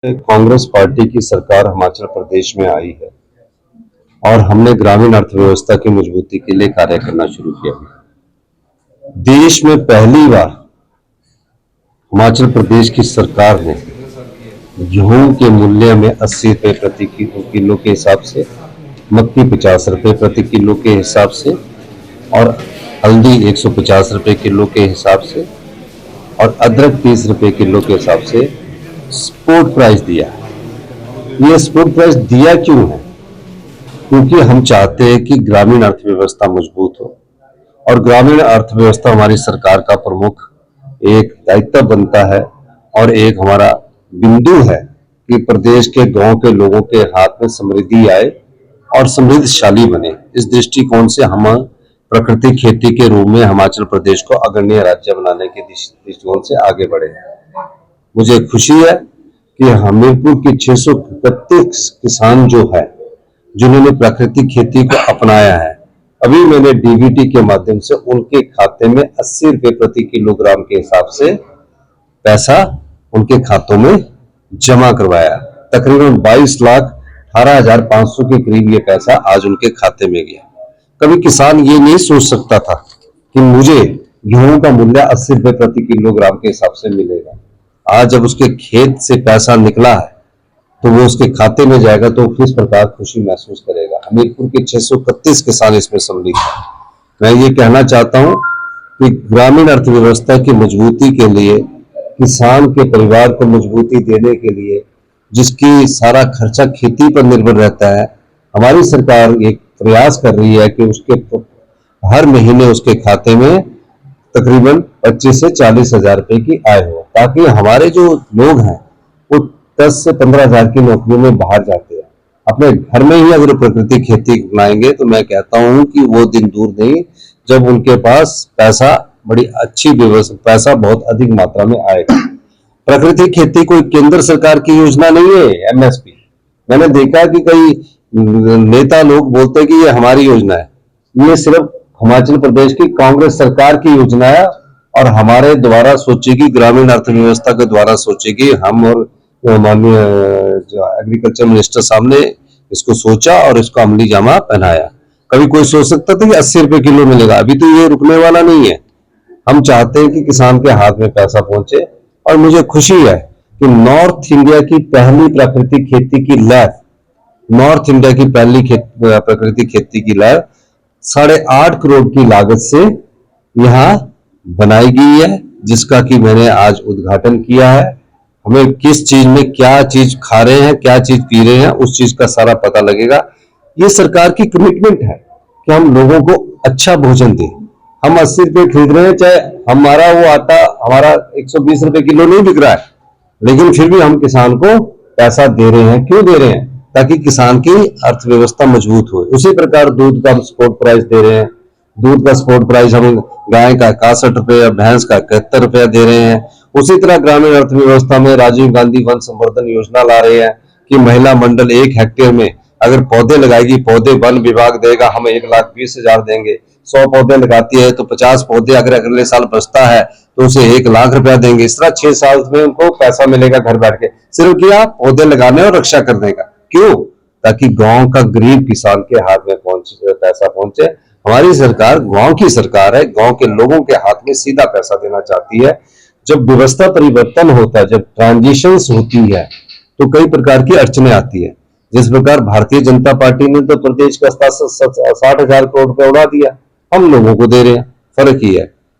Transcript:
Congress party की सरकार हिमाचल प्रदेश में आई है और हमने ग्रामीण अर्थव्यवस्था की मजबूती के लिए कार्य करना शुरू किया। देश में पहली बार हिमाचल प्रदेश की सरकार ने गेहूं के मूल्य में 80 रुपए प्रति किलो के हिसाब से, मक्की 50 रुपए प्रति किलो के हिसाब से और हल्दी 150 रुपए किलो के हिसाब से और अदरक 30 रुपए किलो के हिसाब से सपोर्ट प्राइस दिया है। ये सपोर्ट प्राइस दिया क्यों है? क्योंकि हम चाहते हैं कि ग्रामीण अर्थव्यवस्था मजबूत हो और ग्रामीण अर्थव्यवस्था हमारी सरकार का प्रमुख एक दायित्व बनता है और एक हमारा बिंदु है कि प्रदेश के गांव के लोगों के हाथ में समृद्धि आए और समृद्धशाली बने। इस दृष्टिकोण से हम प्राकृतिक खेती के रूप में हिमाचल प्रदेश को अग्रणी राज्य बनाने के दृष्टिकोण से आगे बढ़े। मुझे खुशी है कि हमीरपुर के 631 किसान जो है जिन्होंने प्राकृतिक खेती को अपनाया है, अभी मैंने डीबीटी के माध्यम से उनके खाते में 80 रुपए प्रति किलोग्राम के हिसाब से पैसा उनके खातों में जमा करवाया। तकरीबन 22,18,500 के करीब ये पैसा आज उनके खाते में गया। कभी किसान ये नहीं सोच सकता था कि मुझे गेहूं का मूल्य 80 रुपए प्रति किलोग्राम के हिसाब से मिलेगा। आज जब उसके खेत से पैसा निकला है तो वो उसके खाते में जाएगा तो किस प्रकार खुशी महसूस करेगा। हमीरपुर के 631 किसान इसमें सम्मिलित हैं। मैं ये कहना चाहता हूं कि ग्रामीण अर्थव्यवस्था की मजबूती के लिए, किसान के परिवार को मजबूती देने के लिए, जिसकी सारा खर्चा खेती पर निर्भर रहता है, हमारी सरकार एक प्रयास कर रही है कि उसके हर महीने उसके खाते में तकरीबन 25 से 40 हजार रुपए की आय हो, ताकि हमारे जो लोग हैं वो 10 से 15 हजार की नौकरियों में बाहर जाते हैं। अपने घर में ही अगर प्राकृतिक खेती अपनाएंगे तो मैं कहता हूं कि वो दिन दूर नहीं जब उनके पास पैसा बड़ी अच्छी व्यवस्था, पैसा बहुत अधिक मात्रा में आएगा। प्राकृतिक खेती कोई केंद्र सरकार की योजना नहीं है। एमएसपी मैंने देखा कि कई नेता लोग बोलते हैं कि ये हमारी योजना है। ये सिर्फ हिमाचल प्रदेश की कांग्रेस सरकार की योजना है और हमारे द्वारा सोचेगी, ग्रामीण अर्थव्यवस्था के द्वारा सोचेगी। हम और माननीय एग्रीकल्चर मिनिस्टर साहब ने इसको सोचा और इसको अमली जामा पहनाया। कभी कोई सोच सकता था कि 80 रुपए किलो मिलेगा? अभी तो ये रुकने वाला नहीं है। हम चाहते हैं कि किसान के हाथ में पैसा पहुंचे और मुझे खुशी है कि नॉर्थ इंडिया की पहली प्राकृतिक खेती की लैब, नॉर्थ इंडिया की पहली प्राकृतिक खेती की लैब 8.5 करोड़ की लागत से यहाँ बनाई गई है, जिसका कि मैंने आज उद्घाटन किया है। हमें किस चीज में क्या चीज खा रहे हैं, क्या चीज पी रहे हैं, उस चीज का सारा पता लगेगा। ये सरकार की कमिटमेंट है कि हम लोगों को अच्छा भोजन दें। हम 80 रुपए खरीद रहे हैं, चाहे हमारा वो आटा हमारा 120 रुपए किलो नहीं बिक रहा है, लेकिन फिर भी हम किसान को पैसा दे रहे हैं। क्यों दे रहे हैं? ताकि किसान की अर्थव्यवस्था मजबूत हो। उसी प्रकार दूध का सपोर्ट प्राइस दे रहे हैं। दूध का सपोर्ट प्राइस हम गाय का 61 रुपए, भैंस का 71 रुपया दे रहे हैं। उसी तरह ग्रामीण अर्थव्यवस्था में राजीव गांधी वन संवर्धन योजना ला रहे हैं कि महिला मंडल 1 हेक्टेयर में अगर पौधे लगाएगी, पौधे वन विभाग देगा, हम 1,20,000 देंगे। 100 पौधे लगाती है तो 50 पौधे अगर अगले साल बचता है तो उसे 1 लाख रुपया देंगे। इस तरह 6 साल में उनको पैसा मिलेगा घर बैठ के, सिर्फ किया पौधे लगाने और रक्षा करने का। क्यों? ताकि गांव का गरीब किसान के हाथ में पैसा पहुंचे। हमारी सरकार गांव की सरकार है, गांव के लोगों के हाथ में सीधा पैसा देना चाहती है। जब व्यवस्था परिवर्तन होता है, जब ट्रांजिशंस होती है तो कई प्रकार की अड़चने आती है। जिस प्रकार भारतीय जनता पार्टी ने तो प्रदेश का 60,000 करोड़ रुपया उड़ा दिया, हम लोगों को दे रहे हैं। फर्क ही है।